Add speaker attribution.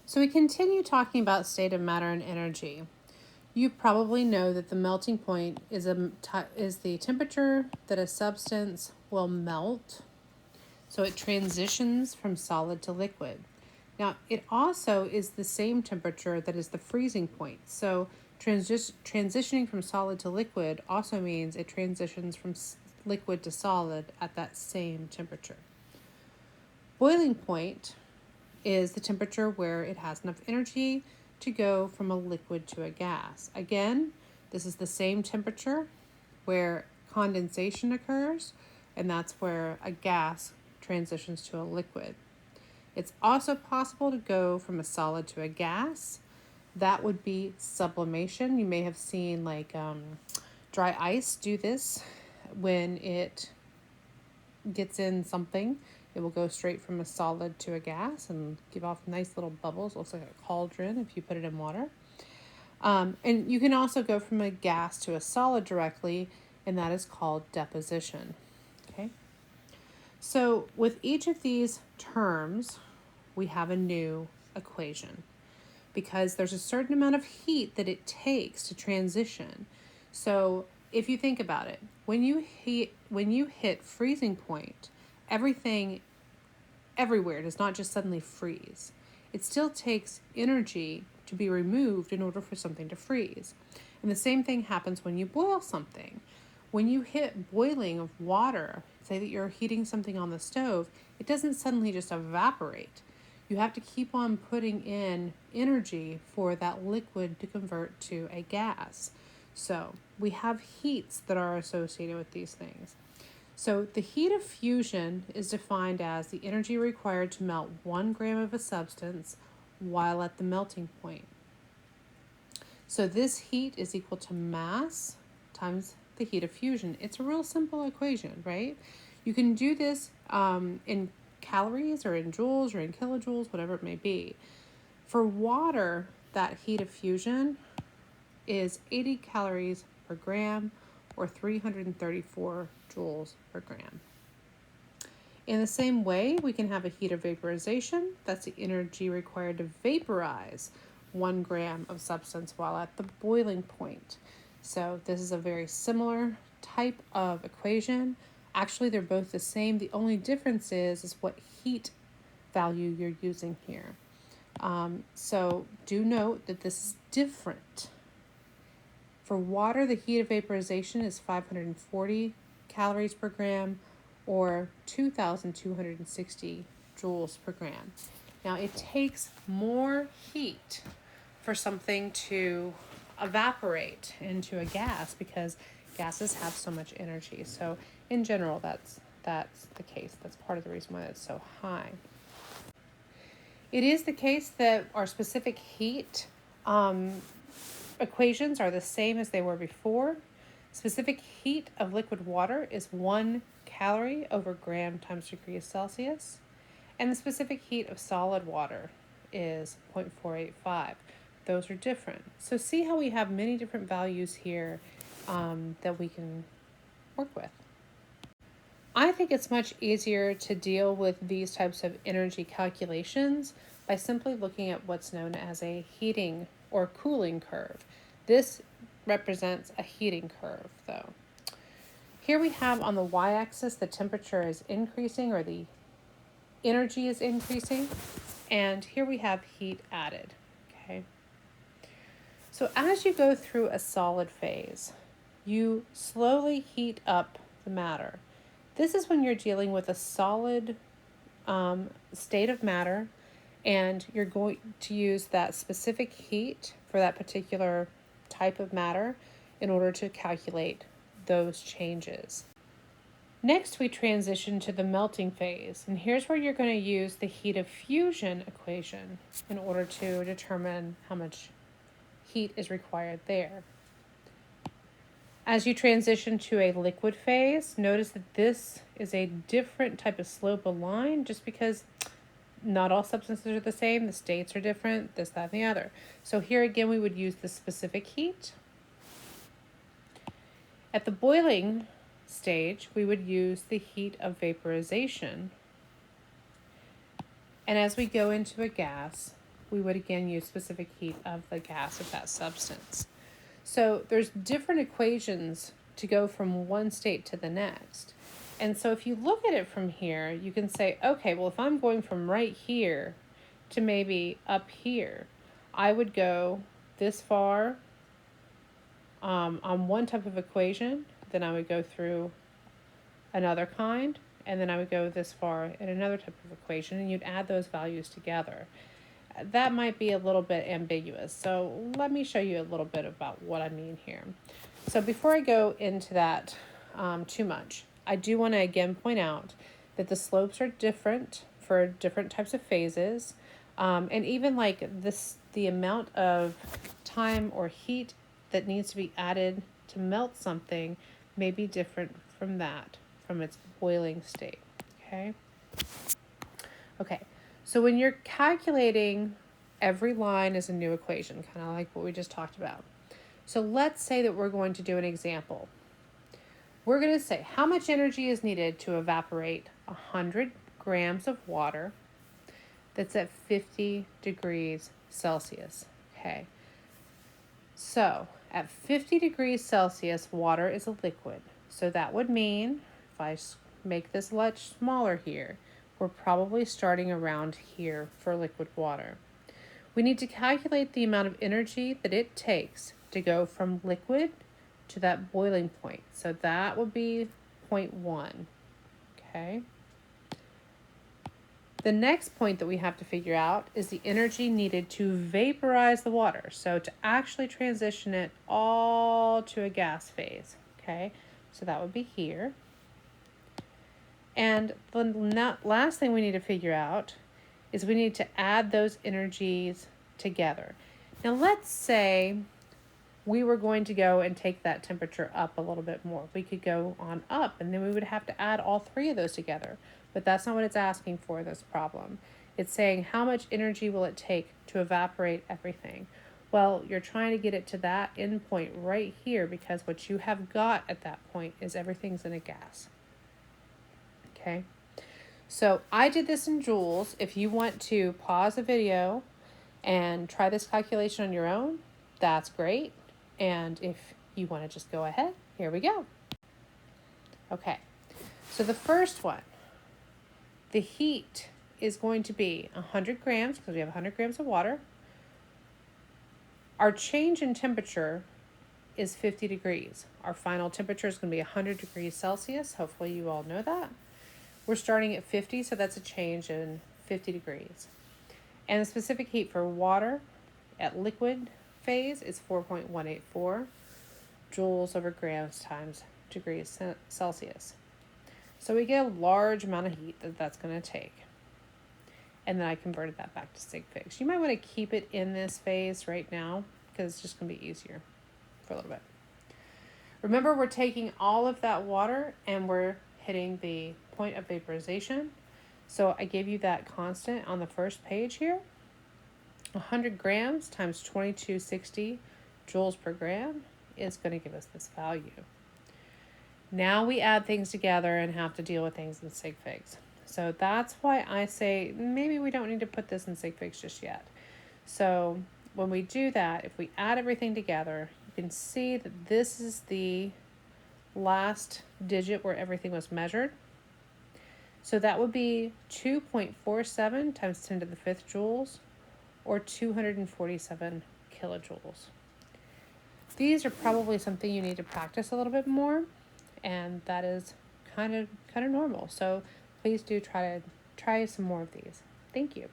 Speaker 1: So we continue talking about state of matter and energy. You probably know that the melting point is the temperature that a substance will melt, so it transitions from solid to liquid. Now, it also is the same temperature that is the freezing point. So transitioning from solid to liquid also means it transitions from liquid to solid at that same temperature. Boiling point is the temperature where it has enough energy to go from a liquid to a gas. Again, this is the same temperature where condensation occurs, and that's where a gas transitions to a liquid. It's also possible to go from a solid to a gas. That would be sublimation. You may have seen dry ice do this when it gets in something. It will go straight from a solid to a gas and give off nice little bubbles. Looks like a cauldron if you put it in water. And you can also go from a gas to a solid directly, and that is called deposition. Okay. So with each of these terms, we have a new equation because there's a certain amount of heat that it takes to transition. So if you think about it, when you hit freezing point, everything everywhere does not just suddenly freeze. It still takes energy to be removed in order for something to freeze. And the same thing happens when you boil something. When you hit boiling of water, say that you're heating something on the stove, it doesn't suddenly just evaporate. You have to keep on putting in energy for that liquid to convert to a gas. So we have heats that are associated with these things. So the heat of fusion is defined as the energy required to melt 1 gram of a substance while at the melting point. So this heat is equal to mass times the heat of fusion. It's a real simple equation, right? You can do this in calories or in joules or in kilojoules, whatever it may be. For water, that heat of fusion is 80 calories per gram or 334 joules per gram. In the same way, we can have a heat of vaporization. That's the energy required to vaporize 1 gram of substance while at the boiling point. So this is a very similar type of equation. Actually, they're both the same. The only difference is what heat value you're using here. So do note that this is different. For water, the heat of vaporization is 540 calories per gram or 2,260 joules per gram. Now, it takes more heat for something to evaporate into a gas because gases have so much energy. So in general, that's the case. That's part of the reason why it's so high. It is the case that our specific heat equations are the same as they were before. Specific heat of liquid water is 1 calorie over gram times degrees Celsius. And the specific heat of solid water is 0.485. Those are different. So see how we have many different values here that we can work with. I think it's much easier to deal with these types of energy calculations by simply looking at what's known as a heating or cooling curve. This represents a heating curve, though. Here we have on the y-axis the temperature is increasing or the energy is increasing, and here we have heat added. Okay. So as you go through a solid phase, you slowly heat up the matter. This is when you're dealing with a solid state of matter, and you're going to use that specific heat for that particular type of matter in order to calculate those changes. Next, we transition to the melting phase, and here's where you're going to use the heat of fusion equation in order to determine how much heat is required there. As you transition to a liquid phase, notice that this is a different type of slope of line just because not all substances are the same, the states are different, this, that, and the other. So here again, we would use the specific heat. At the boiling stage, we would use the heat of vaporization. And as we go into a gas, we would again use specific heat of the gas of that substance. So there's different equations to go from one state to the next. And so if you look at it from here, you can say, okay, well, if I'm going from right here to maybe up here, I would go this far on one type of equation, then I would go through another kind, and then I would go this far in another type of equation, and you'd add those values together. That might be a little bit ambiguous, so let me show you a little bit about what I mean here. So before I go into that too much, I do want to again point out that the slopes are different for different types of phases, and even like this, the amount of time or heat that needs to be added to melt something may be different from that, from its boiling state. Okay, so when you're calculating, every line is a new equation, kind of like what we just talked about. So let's say that we're going to do an example. We're going to say how much energy is needed to evaporate 100 grams of water that's at 50 degrees Celsius. Okay, so at 50 degrees Celsius, water is a liquid. So that would mean, if I make this much smaller here, we're probably starting around here for liquid water. We need to calculate the amount of energy that it takes to go from liquid to that boiling point. So that would be 0.1, okay? The next point that we have to figure out is the energy needed to vaporize the water. So to actually transition it all to a gas phase, okay? So that would be here. And the last thing we need to figure out is we need to add those energies together. Now let's say we were going to go and take that temperature up a little bit more. We could go on up, and then we would have to add all three of those together. But that's not what it's asking for in this problem. It's saying how much energy will it take to evaporate everything? Well, you're trying to get it to that end point right here, because what you have got at that point is everything's in a gas. Okay, so I did this in joules. If you want to pause the video and try this calculation on your own, that's great. And if you want to just go ahead, here we go. Okay, so the first one, the heat is going to be 100 grams, because we have 100 grams of water. Our change in temperature is 50 degrees. Our final temperature is going to be 100 degrees Celsius. Hopefully you all know that. We're starting at 50, so that's a change in 50 degrees. And the specific heat for water at liquid phase is 4.184 joules over grams times degrees Celsius. So we get a large amount of heat that's going to take. And then I converted that back to sig figs. You might want to keep it in this phase right now, because it's just going to be easier for a little bit. Remember, we're taking all of that water and we're hitting the point of vaporization. So I gave you that constant on the first page here. 100 grams times 2260 joules per gram is going to give us this value. Now we add things together and have to deal with things in sig figs. So that's why I say maybe we don't need to put this in sig figs just yet. So when we do that, if we add everything together, you can see that this is the last digit where everything was measured. So that would be 2.47 times 10 to the 5th joules, or 247 kilojoules. These are probably something you need to practice a little bit more, and that is kind of normal. So please do try some more of these. Thank you.